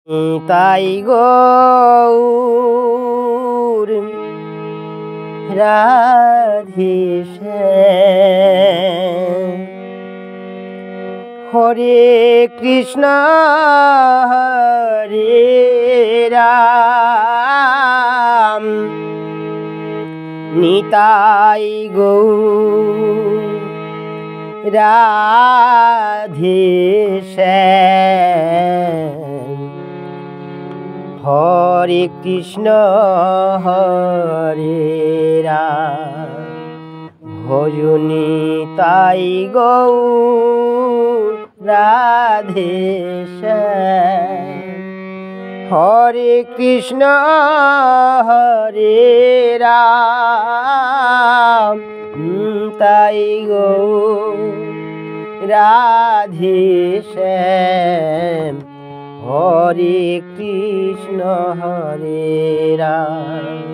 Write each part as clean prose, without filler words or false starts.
তাই গৌর রাধে শ্যাম। হরে কৃষ্ণ হরে রাম, নিতাই গৌর রাধে শ্যাম। হরে কৃষ্ণ হরে রাম, ভজনি তাই গৌর রাধে শ্যাম। হরে কৃষ্ণ হরে রাম, তাই গৌর রাধে শ্যাম। হরে কৃষ্ণ হরে রাম,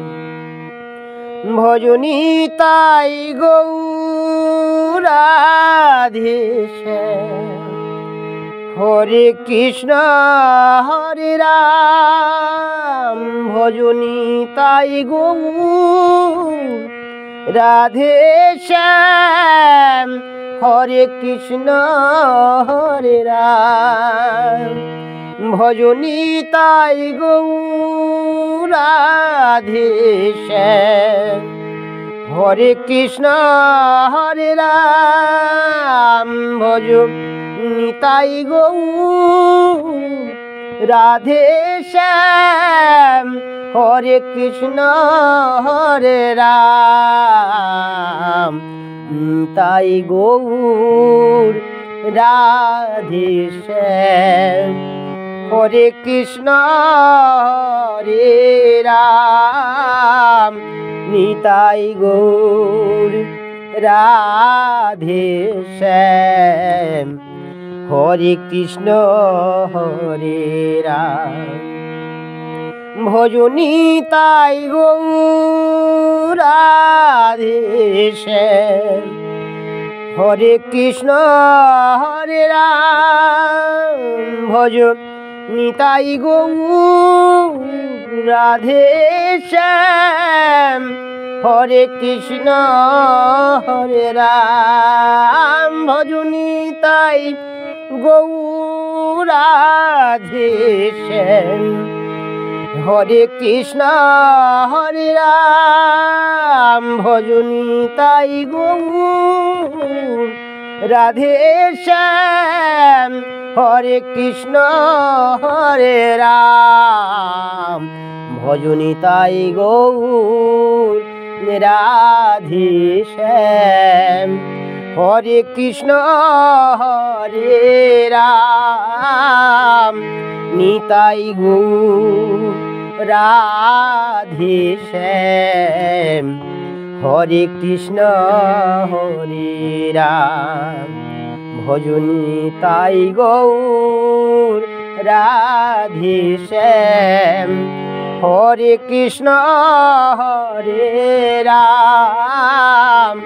ভজনি তাই গৌর রাধে শ্যাম। হরে কৃষ্ণ হরে রাম, ভজনি তাই গৌর রাধে শ্যাম। হরে কৃষ্ণ হরে রাম, ভজনি তাই গৌর রাধে শ্যাম। হরে কৃষ্ণ হরে রাম, ভজনি তাই গৌর রাধে শ্যাম। হরে কৃষ্ণ হরে রাম, তাই গৌর রাধে শ্যাম। হরে কৃষ্ণ হরে রাম, নিতাই গৌর রাধে শ্যাম। হরে কৃষ্ণ হরে রাম, ভজনি তাই গৌর রাধে শ্যাম। হরে কৃষ্ণ হরে রাম, ভজনি তাই গৌর রাধে শ্যাম। হরে কৃষ্ণ হরে রাম, ভজনি তাই গৌর রাধে শ্যাম। হরে কৃষ্ণ হরে রাম, ভজনি তাই গৌর রাধে শ্যাম। হরে কৃষ্ণ হরে রাম, ভজনি তাই গৌর রাধে শ্যাম। হরে কৃষ্ণ হরে রাম, নিতাই গৌর রাধে শ্যাম। হরে কৃষ্ণ হরে রাম, ভজনি তাই গৌর রাধে শ্যাম। হরে কৃষ্ণ হরে রাম,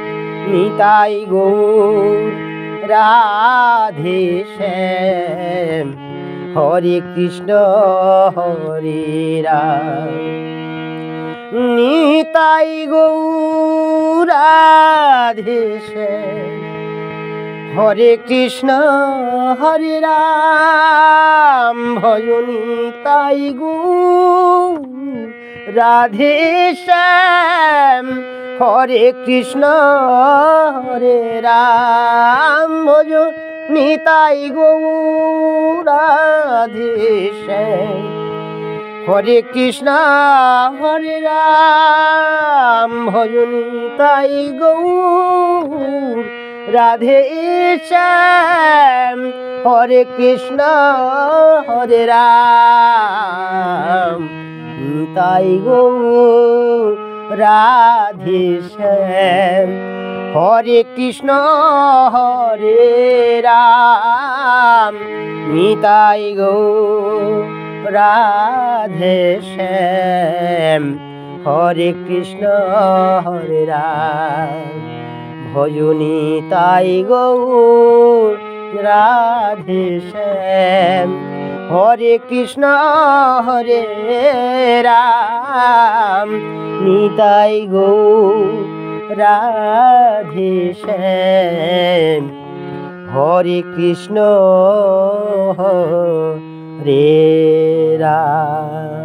নিতাই গৌর রাধে শ্যাম। হরে কৃষ্ণ হরে রাম, নিতাই গৌর রাধে শ্যাম। হরে কৃষ্ণ হরে রাম, ভজনি তাই গৌর রাধে শ্যাম। হরে কৃষ্ণ হরে রাম, ভজনি তাই গৌর রাধে শ্যাম। হরে কৃষ্ণ হরে রাম, ভজনি তাই গৌর রাধে শ্যাম। হরে কৃষ্ণ হরে রাম, তাই গৌর রাধে শ্যাম। হরে কৃষ্ণ হরে রাম, নিতাই গৌর রাধে শ্যাম। হরে কৃষ্ণ হরে রাম, ভজনি তাই গৌর রাধে শ্যাম। হরে কৃষ্ণ হরে রাম নিতাই গৌর রাধে শ্যাম হরে কৃষ্ণ হরে রাম।